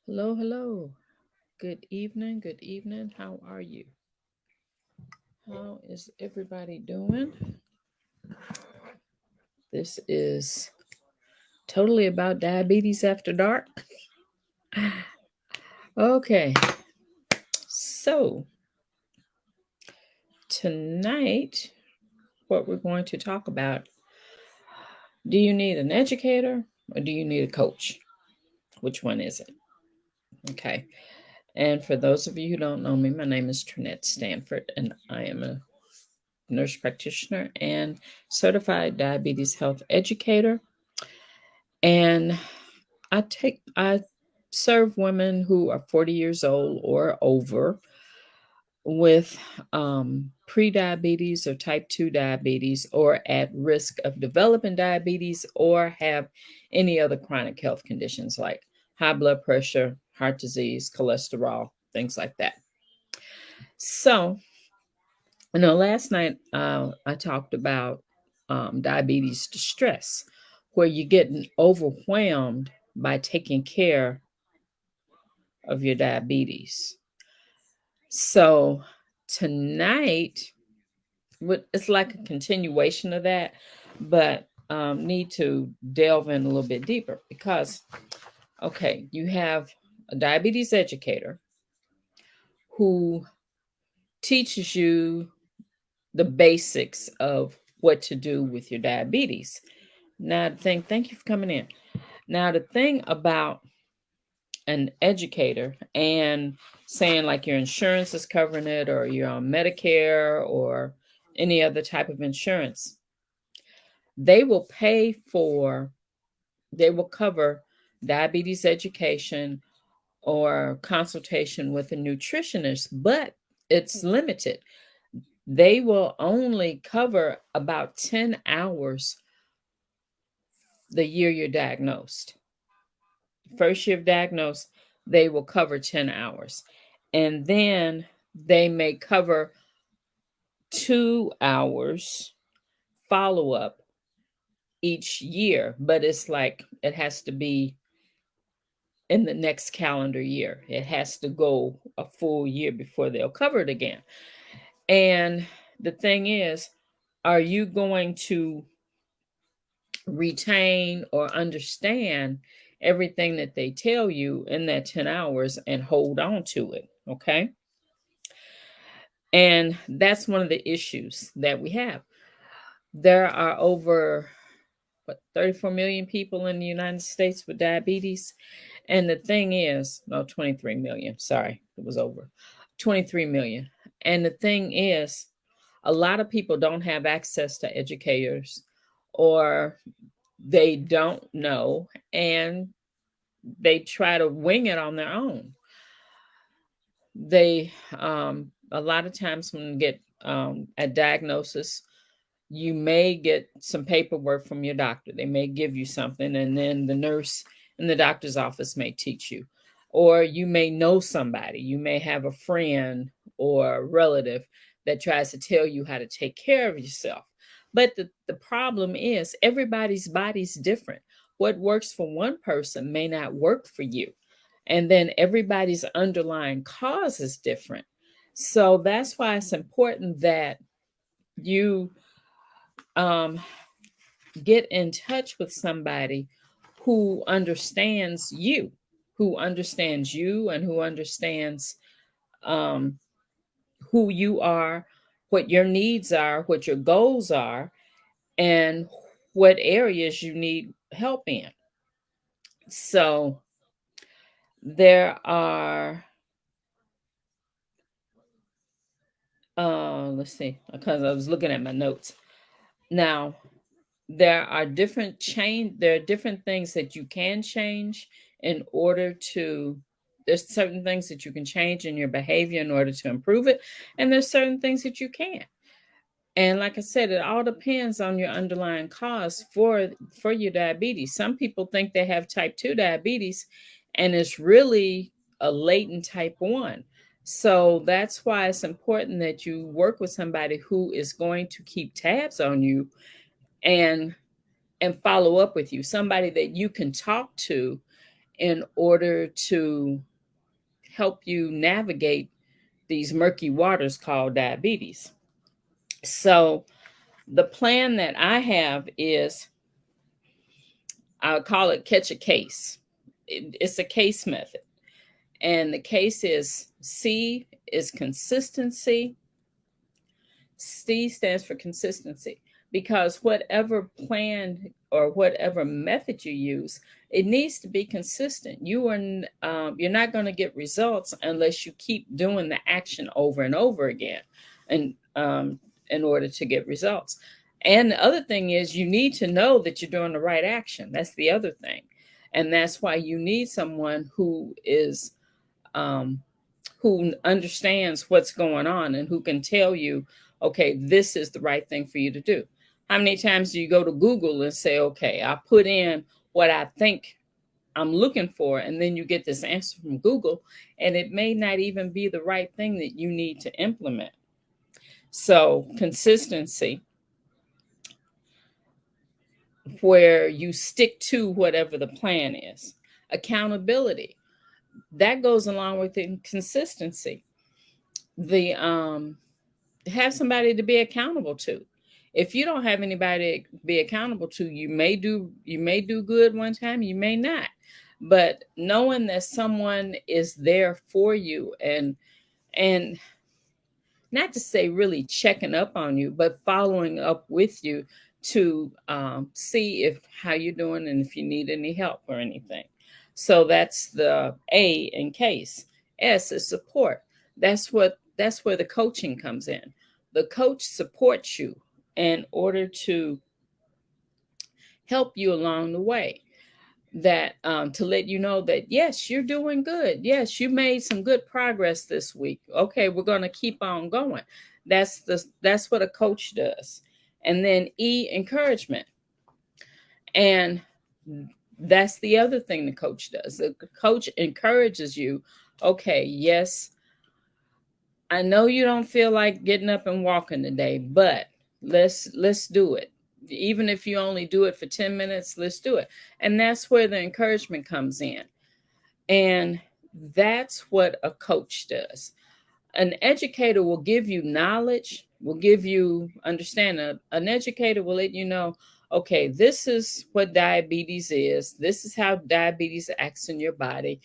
Hello, hello. Good evening. Good evening. How are you? How is everybody doing? This is totally about diabetes after dark. Okay, so tonight, what we're going to talk about, do you need an educator or do you need a coach? Which one is it? Okay, and for those of you who don't know me, my name is Trinette Stanford, and I am a nurse practitioner and certified diabetes health educator. And I serve women who are 40 years old or over with pre-diabetes or type 2 diabetes, or at risk of developing diabetes, or have any other chronic health conditions like high blood pressure, heart disease, cholesterol, things like that. So, last night I talked about diabetes distress, where you're getting overwhelmed by taking care of your diabetes. So tonight, it's like a continuation of that, but need to delve in a little bit deeper because, okay, you have a diabetes educator who teaches you the basics of what to do with your diabetes. Now, thank you for coming in. Now, the thing about an educator and saying like your insurance is covering it, or you're on Medicare or any other type of insurance, they will pay for, they will cover diabetes education or consultation with a nutritionist, but it's limited. They will only cover about 10 hours the year you're diagnosed. First year of diagnosed, they will cover 10 hours. And then they may cover 2 hours follow up each year, but it's like it has to be in the next calendar year. It has to go a full year before they'll cover it again. And the thing is, are you going to retain or understand everything that they tell you in that 10 hours and hold on to it? Okay. And that's one of the issues that we have. There are over 34 million people in the United States with diabetes. And the thing is, no, 23 million. Sorry, it was over 23 million. And the thing is, a lot of people don't have access to educators, or they don't know, and they try to wing it on their own. They, a lot of times when you get a diagnosis, you may get some paperwork from your doctor. They may give you something, and then the nurse in the doctor's office may teach you. Or you may know somebody, you may have a friend or a relative that tries to tell you how to take care of yourself. But the problem is everybody's body's different. What works for one person may not work for you. And then everybody's underlying cause is different. So that's why it's important that you um, get in touch with somebody who understands you, and who understands um, who you are, what your needs are, what your goals are, and what areas you need help in. So there are, let's see, because I was looking at my notes. Now, there are different things that you can change in order to, there's certain things that you can change in your behavior in order to improve it, and there's certain things that you can't. And like I said, it all depends on your underlying cause for your diabetes. Some people think they have type 2 diabetes, and it's really a latent type 1. So that's why it's important that you work with somebody who is going to keep tabs on you and follow up with you, somebody that you can talk to in order to help you navigate these murky waters called diabetes. So the plan that I have is, I'll call it catch a case. It's a case method. And the case is C is consistency. C stands for consistency, because whatever plan or whatever method you use, it needs to be consistent. You're not going to get results unless you keep doing the action over and over again, and in order to get results. And the other thing is, you need to know that you're doing the right action. That's the other thing, and that's why you need someone um, who understands what's going on and who can tell you, okay, this is the right thing for you to do. How many times do you go to Google and say, okay, I put in what I think I'm looking for, and then you get this answer from Google, and it may not even be the right thing that you need to implement. So consistency, where you stick to whatever the plan is. Accountability, that goes along with consistency. The Have somebody to be accountable to. If you don't have anybody to be accountable to, you may do good one time, you may not. But knowing that someone is there for you, and not to say really checking up on you, but following up with you to see if how you're doing and if you need any help or anything. So that's the A in case. S is support. That's where the coaching comes in. The coach supports you in order to help you along the way, that to let you know that yes, you're doing good, yes, you made some good progress this week, okay, we're going to keep on going. That's what a coach does. And then E, encouragement. And that's the other thing the coach does. The coach encourages you. Okay, yes, I know you don't feel like getting up and walking today, but let's do it. Even if you only do it for 10 minutes, let's do it. And that's where the encouragement comes in. And that's what a coach does. An educator will give you knowledge, will give you understanding. An educator will let you know, okay, this is what diabetes is. This is how diabetes acts in your body.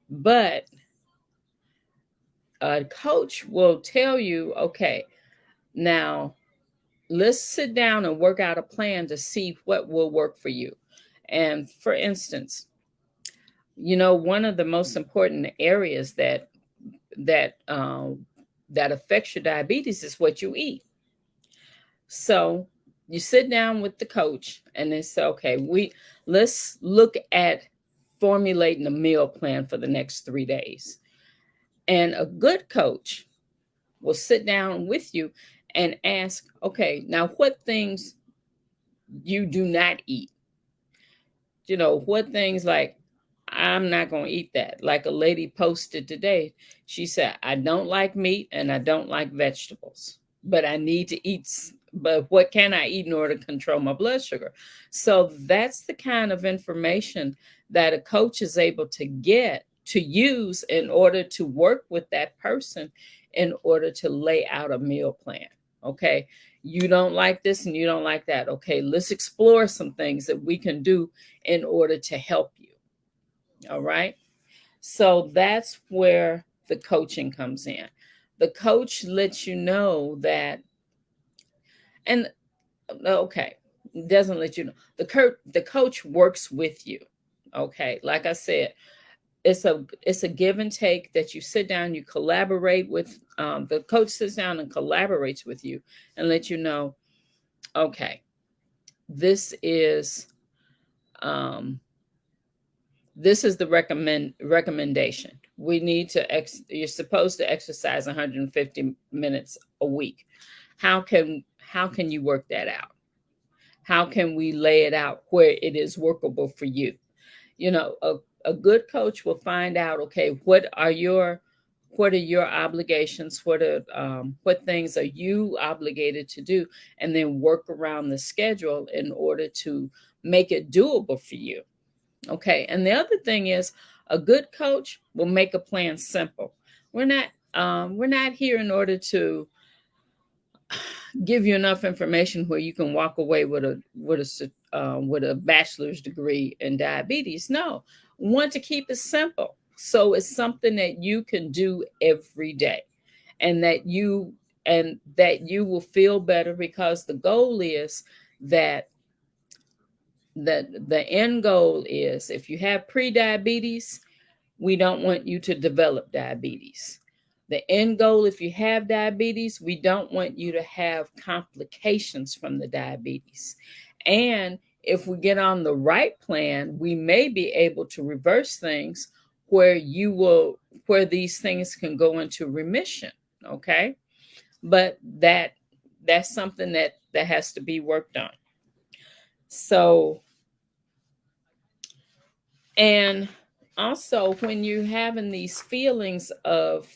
But a coach will tell you, okay, now let's sit down and work out a plan to see what will work for you. And for instance, one of the most important areas that that affects your diabetes is what you eat. So you sit down with the coach and they say, okay, let's look at formulating a meal plan for the next 3 days. And a good coach will sit down with you and ask, okay, now what things you do not eat? What things, like, I'm not going to eat that. Like a lady posted today, she said, I don't like meat and I don't like vegetables, but I need to eat. But what can I eat in order to control my blood sugar? So that's the kind of information that a coach is able to get to use in order to work with that person in order to lay out a meal plan. Okay, you don't like this and you don't like that. Okay, let's explore some things that we can do in order to help you. All right. So that's where the coaching comes in. The coach lets you know that, and okay, doesn't let you know. The coach works with you. Okay, like I said, it's a give and take, that you sit down, you collaborate with the coach sits down and collaborates with you and let you know, okay, this is um, this is the recommendation. We need to you're supposed to exercise 150 minutes a week. How can you work that out? How can we lay it out where it is workable for you? A good coach will find out, okay, what are your obligations? What things are you obligated to do? And then work around the schedule in order to make it doable for you. Okay. And the other thing is, a good coach will make a plan simple. We're not here in order to give you enough information where you can walk away with a bachelor's degree in diabetes. No, we want to keep it simple. So it's something that you can do every day, and that you will feel better, because the goal is that the end goal is, if you have pre-diabetes, we don't want you to develop diabetes. The end goal, if you have diabetes, we don't want you to have complications from the diabetes. And if we get on the right plan, we may be able to reverse things where these things can go into remission. Okay. But that's something that has to be worked on. So, and also, when you're having these feelings of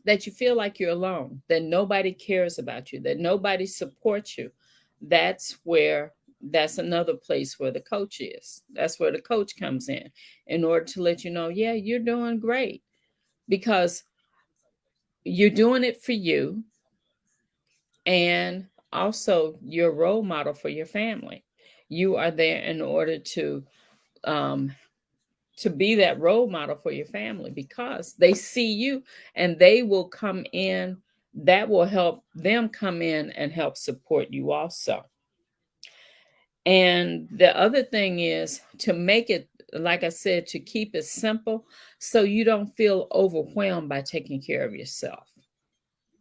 that you feel like you're alone, that nobody cares about you, that nobody supports you, that's another place where the coach is. That's where the coach comes in order to let you know, yeah, you're doing great, because you're doing it for you, and also you're a role model for your family. You are there in order um, to be that role model for your family, because they see you, and they will come in. That will help them come in and help support you also. And the other thing is to make it, like I said, to keep it simple, so you don't feel overwhelmed by taking care of yourself.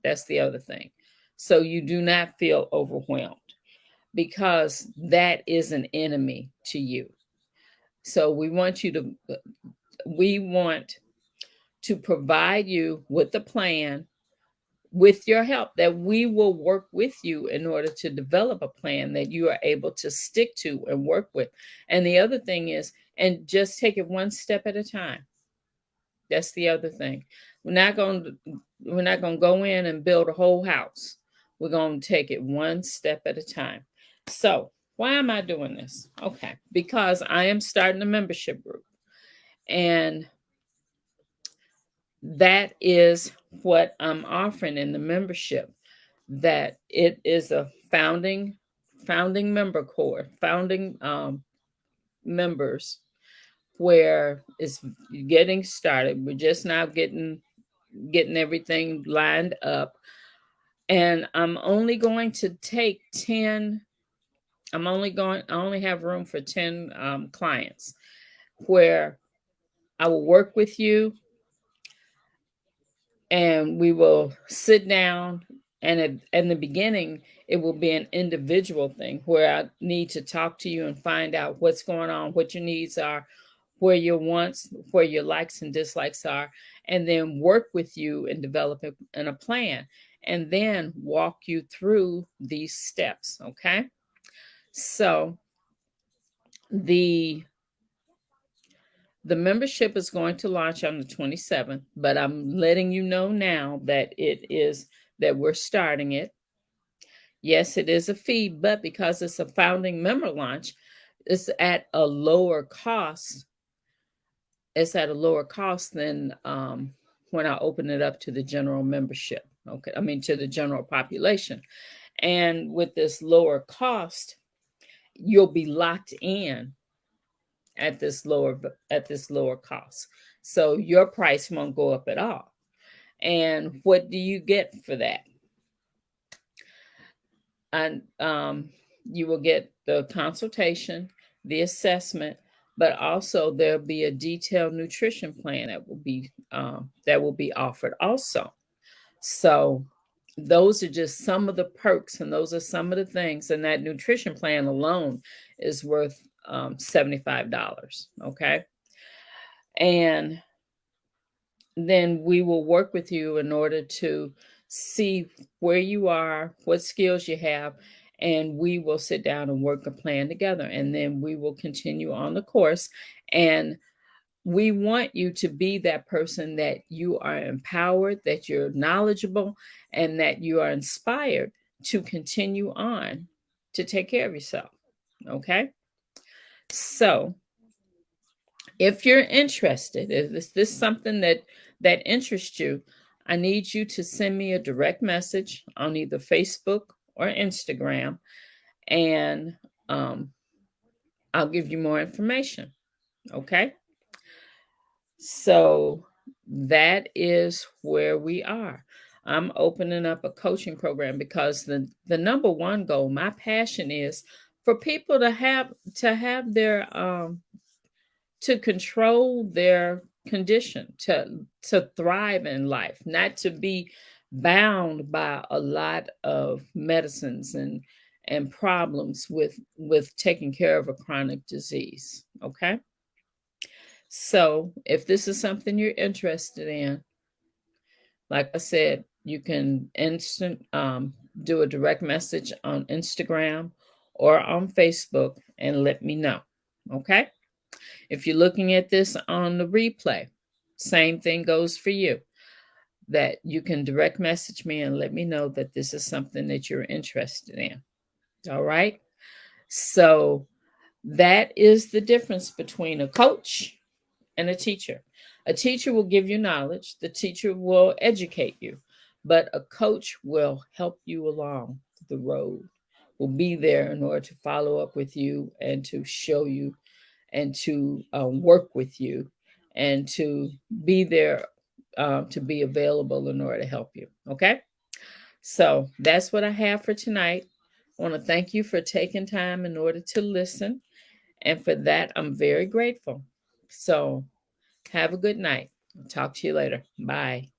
That's the other thing. So you do not feel overwhelmed, because that is an enemy to you. So we want to provide you with a plan, with your help, that we will work with you in order to develop a plan that you are able to stick to and work with. And the other thing is, and just take it one step at a time. That's the other thing. We're not going to go in and build a whole house. We're going to take it one step at a time. So, why am I doing this? Okay, because I am starting a membership group, and that is what I'm offering in the membership. That it is a founding member core, founding members, where it's getting started. We're just now getting everything lined up, and I'm only going to take 10. I only have room for 10 clients, where I will work with you, and we will sit down. And in the beginning, it will be an individual thing, where I need to talk to you and find out what's going on, what your needs are, where your wants, where your likes and dislikes are, and then work with you and develop in a plan, and then walk you through these steps. Okay. So the the membership is going to launch on the 27th, but I'm letting you know now that we're starting it. Yes, it is a fee, but because it's a founding member launch, it's at a lower cost. It's at a lower cost than when I open it up to the general membership. Okay, I mean to the general population. And with this lower cost, you'll be locked in at this lower cost. So your price won't go up at all. And what do you get for that? And you will get the consultation, the assessment, but also there'll be a detailed nutrition plan that will be offered also. So those are just some of the perks, and those are some of the things. And that nutrition plan alone is worth $75. Okay. And then we will work with you in order to see where you are, what skills you have, and we will sit down and work a plan together. And then we will continue on the course. And we want you to be that person that you are empowered, that you're knowledgeable, and that you are inspired to continue on to take care of yourself. Okay. So If you're interested, if this is something that interests you, I need you to send me a direct message on either Facebook or Instagram, and um, I'll give you more information. Okay, so that is where we are. I'm opening up a coaching program because the number one goal, my passion, is for people to have their to control their condition, to thrive in life, not to be bound by a lot of medicines and problems with taking care of a chronic disease. Okay, so if this is something you're interested in, like I said, you can do a direct message on Instagram or on Facebook and let me know. Okay, if you're looking at this on the replay, same thing goes for you, that you can direct message me and let me know that this is something that you're interested in. All right. So that is the difference between a coach and a teacher. A teacher will give you knowledge, the teacher will educate you, but a coach will help you along the road, will be there in order to follow up with you and to show you and to work with you and to be there, to be available in order to help you. Okay. So that's what I have for tonight. I want to thank you for taking time in order to listen. And for that, I'm very grateful. So have a good night. Talk to you later. Bye.